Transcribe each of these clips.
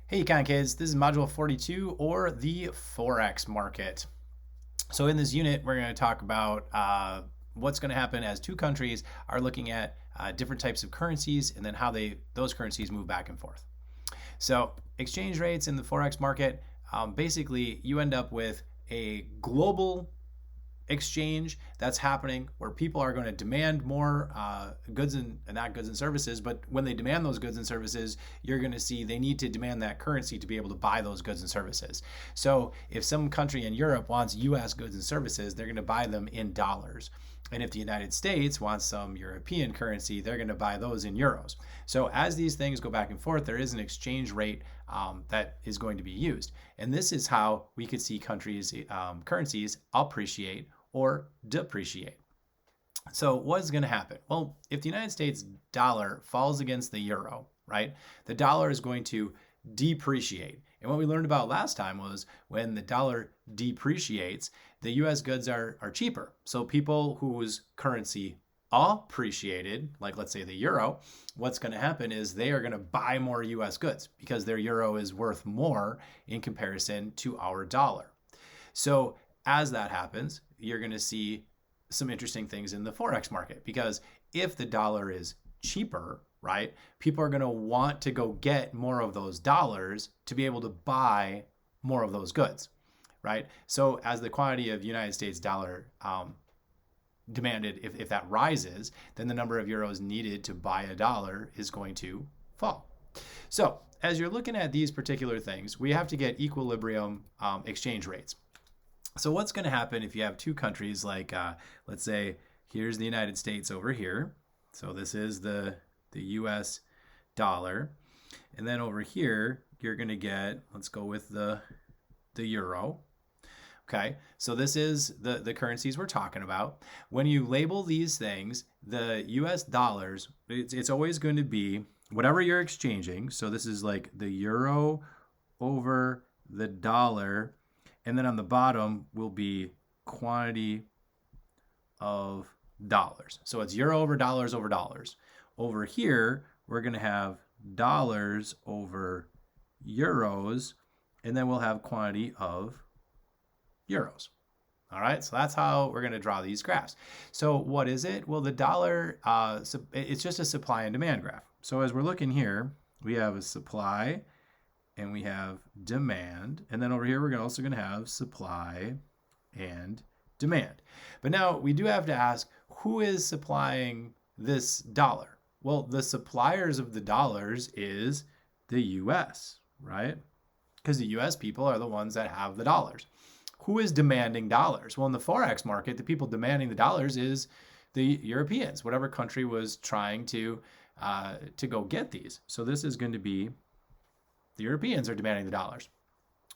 Hey Econ Kids, this is Module 42 or the Forex market. So in this unit, we're going to talk about what's going to happen as two countries are looking at different types of currencies and then how those currencies move back and forth. So exchange rates in the Forex market, basically you end up with a global exchange that's happening where people are going to demand more goods and not goods and services, but when they demand those goods and services, you're going to see they need to demand that currency to be able to buy those goods and services. So if some country in Europe wants US goods and services, they're going to buy them in dollars. And if the United States wants some European currency, they're going to buy those in euros. So as these things go back and forth, there is an exchange rate that is going to be used. And this is how we could see countries' currencies appreciate or depreciate. So what is going to happen? Well, if the United States dollar falls against the euro, right, the dollar is going to depreciate. And what we learned about last time was when the dollar depreciates, the US goods are cheaper. So people whose currency appreciated, like let's say the euro, what's going to happen is they are going to buy more US goods because their euro is worth more in comparison to our dollar. So as that happens, you're going to see some interesting things in the Forex market because if the dollar is cheaper, right, people are going to want to go get more of those dollars to be able to buy more of those goods, right? So as the quantity of United States dollar demanded, if that rises, then the number of euros needed to buy a dollar is going to fall. So as you're looking at these particular things, we have to get equilibrium exchange rates. So what's going to happen if you have two countries like, let's say, here's the United States over here. So this is the US dollar. And then over here, you're going to get, let's go with the euro. Okay, so this is the currencies we're talking about. When you label these things, the US dollars, it's always going to be whatever you're exchanging. So this is like the euro over the dollar. And then on the bottom will be quantity of dollars. So it's euro over dollars over dollars. Over here, we're going to have dollars over euros, and then we'll have quantity of euros. All right, so that's how we're going to draw these graphs. So what is it? Well, the dollar, it's just a supply and demand graph. So as we're looking here, we have a supply and we have demand. And then over here, we're also going to have supply and demand. But now we do have to ask, who is supplying this dollar? Well, the suppliers of the dollars is the US, right? Because the US people are the ones that have the dollars. Who is demanding dollars? Well, in the Forex market, the people demanding the dollars is the Europeans, whatever country was trying to go get these. So this is going to be the Europeans are demanding the dollars.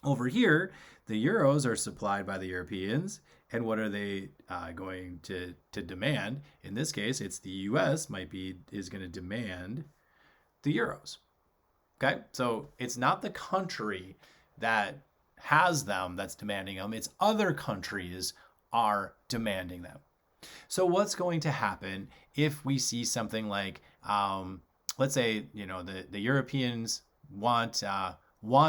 Over here, the euros are supplied by the Europeans. And what are they going to demand? In this case, it's the US is going to demand the euros. Okay, so it's not the country that has them that's demanding them. It's other countries are demanding them. So what's going to happen if we see something like, let's say, the Europeans want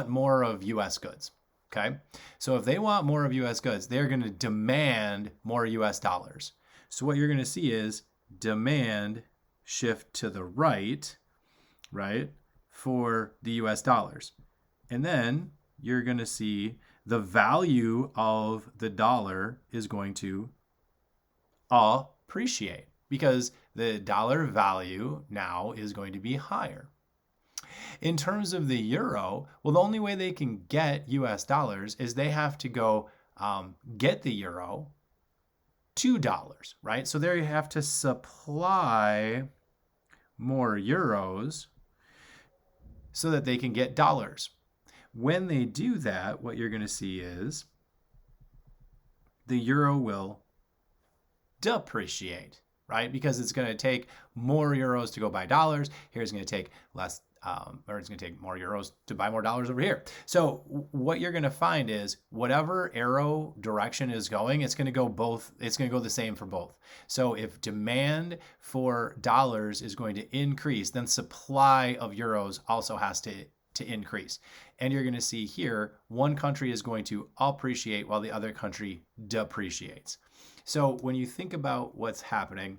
more of U.S. goods. Okay, so if they want more of U.S. goods, they're going to demand more U.S. dollars. So what you're going to see is demand shift to the right, for the U.S. dollars. And then you're going to see the value of the dollar is going to appreciate because the dollar value now is going to be higher. In terms of the euro, well, the only way they can get US dollars is they have to go get the euro $2, right? So they have to supply more euros so that they can get dollars. When they do that, what you're going to see is the euro will depreciate, right? Because it's going to take more euros to go buy dollars. Here's going to take less, or it's going to take more euros to buy more dollars over here. So what you're going to find is whatever arrow direction is going, it's going to go both. It's going to go the same for both. So if demand for dollars is going to increase, then supply of euros also has to to increase. And you're going to see here, one country is going to appreciate while the other country depreciates. So when you think about what's happening,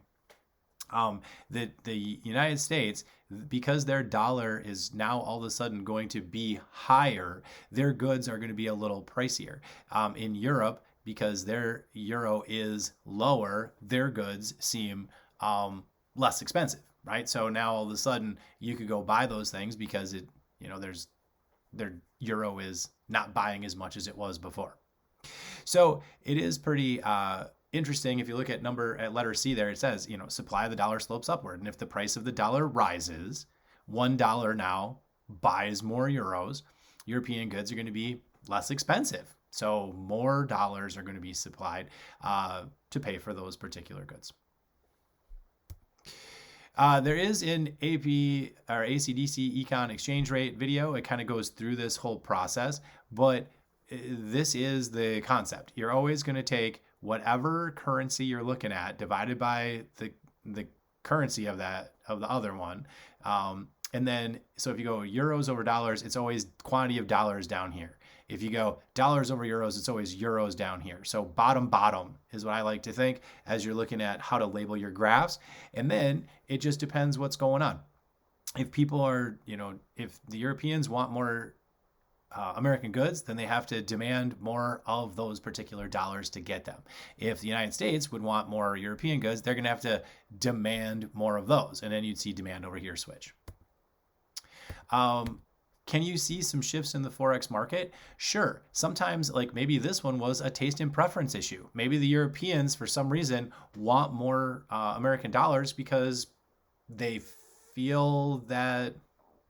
the United States, because their dollar is now all of a sudden going to be higher, their goods are going to be a little pricier. In Europe, because their euro is lower, their goods seem less expensive, right? So now all of a sudden you could go buy those things because their euro is not buying as much as it was before. So it is pretty interesting. If you look at letter C there, it says, supply of the dollar slopes upward. And if the price of the dollar rises, $1 now buys more euros. European goods are going to be less expensive. So more dollars are going to be supplied to pay for those particular goods. There is an AP or ACDC Econ exchange rate video. It kind of goes through this whole process, but this is the concept. You're always going to take whatever currency you're looking at divided by the currency of the other one. And then, so if you go euros over dollars, it's always quantity of dollars down here. If you go dollars over euros, it's always euros down here. So bottom is what I like to think as you're looking at how to label your graphs. And then it just depends what's going on. If people are, if the Europeans want more American goods, then they have to demand more of those particular dollars to get them. If the United States would want more European goods, they're going to have to demand more of those. And then you'd see demand over here switch. Can you see some shifts in the Forex market? Sure. Sometimes, like maybe this one was a taste and preference issue. Maybe the Europeans, for some reason, want more American dollars because they feel that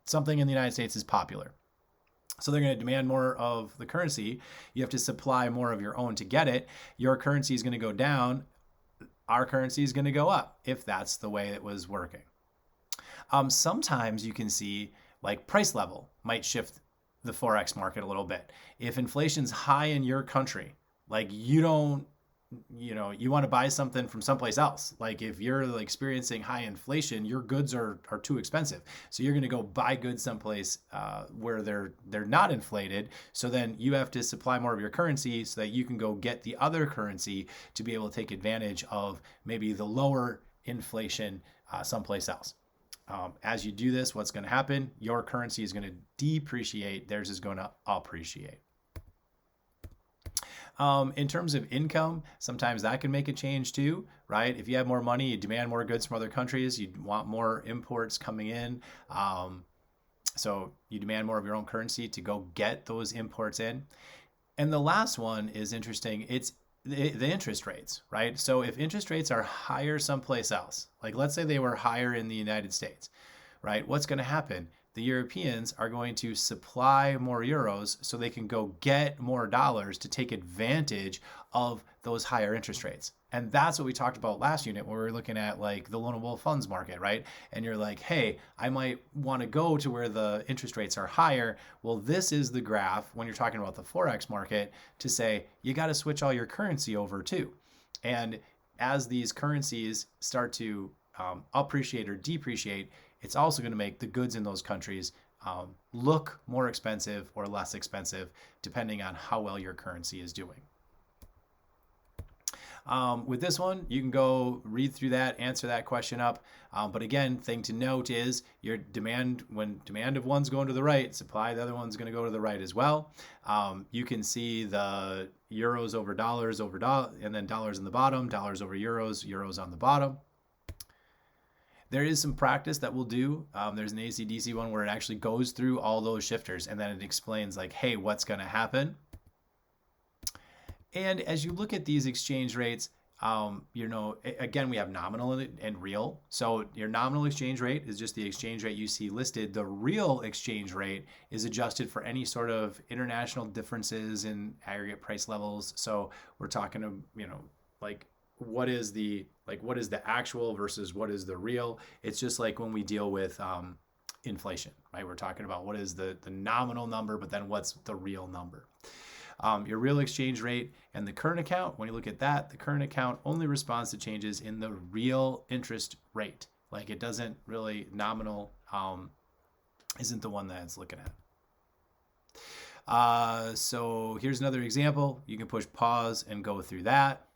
something in the United States is popular. So they're going to demand more of the currency. You have to supply more of your own to get it. Your currency is going to go down. Our currency is going to go up if that's the way it was working. Sometimes you can see like price level might shift the Forex market a little bit. If inflation's high in your country, like you want to buy something from someplace else. Like if you're experiencing high inflation, your goods are too expensive. So you're going to go buy goods someplace where they're not inflated. So then you have to supply more of your currency so that you can go get the other currency to be able to take advantage of maybe the lower inflation someplace else. As you do this, what's going to happen? Your currency is going to depreciate. Theirs is going to appreciate. In terms of income, sometimes that can make a change too, right? If you have more money, you demand more goods from other countries, you want more imports coming in. So you demand more of your own currency to go get those imports in. And the last one is interesting. It's the interest rates, right? So if interest rates are higher someplace else, like let's say they were higher in the United States, right? What's going to happen? The Europeans are going to supply more euros so they can go get more dollars to take advantage of those higher interest rates. And that's what we talked about last unit where we were looking at like the loanable funds market, right? And you're like, hey, I might want to go to where the interest rates are higher. Well, this is the graph when you're talking about the Forex market to say you got to switch all your currency over too. And as these currencies start to appreciate or depreciate, it's also going to make the goods in those countries look more expensive or less expensive, depending on how well your currency is doing. With this one, you can go read through that, answer that question up. But again, thing to note is your demand, when demand of one's going to the right, supply the other one's going to go to the right as well. You can see the euros over dollars, and then dollars in the bottom, dollars over euros, euros on the bottom. There is some practice that we'll do. There's an ACDC one where it actually goes through all those shifters and then it explains like, hey, what's going to happen? And as you look at these exchange rates, again, we have nominal and real. So your nominal exchange rate is just the exchange rate you see listed. The real exchange rate is adjusted for any sort of international differences in aggregate price levels. So we're talking, what is the actual versus what is the real? It's just like when we deal with inflation, right? We're talking about what is the nominal number, but then what's the real number? Your real exchange rate and the current account, when you look at that, the current account only responds to changes in the real interest rate. Like it doesn't really, nominal isn't the one that it's looking at. So here's another example. You can push pause and go through that.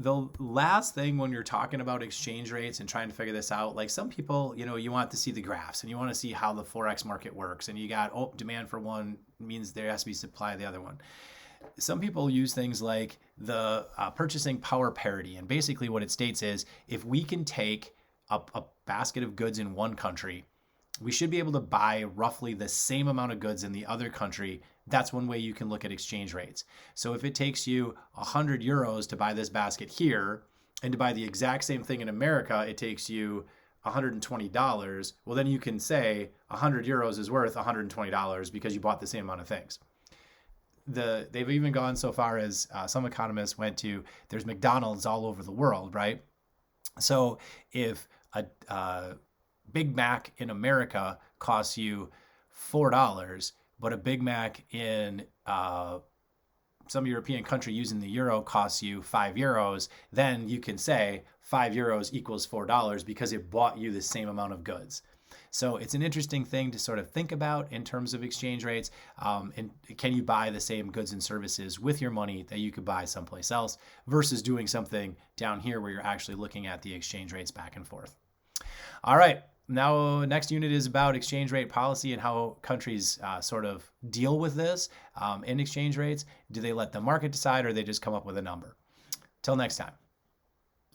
The last thing when you're talking about exchange rates and trying to figure this out, like some people, you want to see the graphs and you want to see how the Forex market works. And you got, demand for one means there has to be supply of the other one. Some people use things like the purchasing power parity. And basically what it states is if we can take a basket of goods in one country, we should be able to buy roughly the same amount of goods in the other country. That's one way you can look at exchange rates. So if it takes you 100 euros to buy this basket here and to buy the exact same thing in America, it takes you $120. Well, then you can say 100 euros is worth $120 because you bought the same amount of things. They've even gone so far as some economists went to, there's McDonald's all over the world, right? So if a Big Mac in America costs you $4, but a Big Mac in some European country using the euro costs you €5, then you can say €5 equals $4 because it bought you the same amount of goods. So it's an interesting thing to sort of think about in terms of exchange rates. And can you buy the same goods and services with your money that you could buy someplace else versus doing something down here where you're actually looking at the exchange rates back and forth. All right. Now, next unit is about exchange rate policy and how countries sort of deal with this in exchange rates. Do they let the market decide or they just come up with a number? Till next time.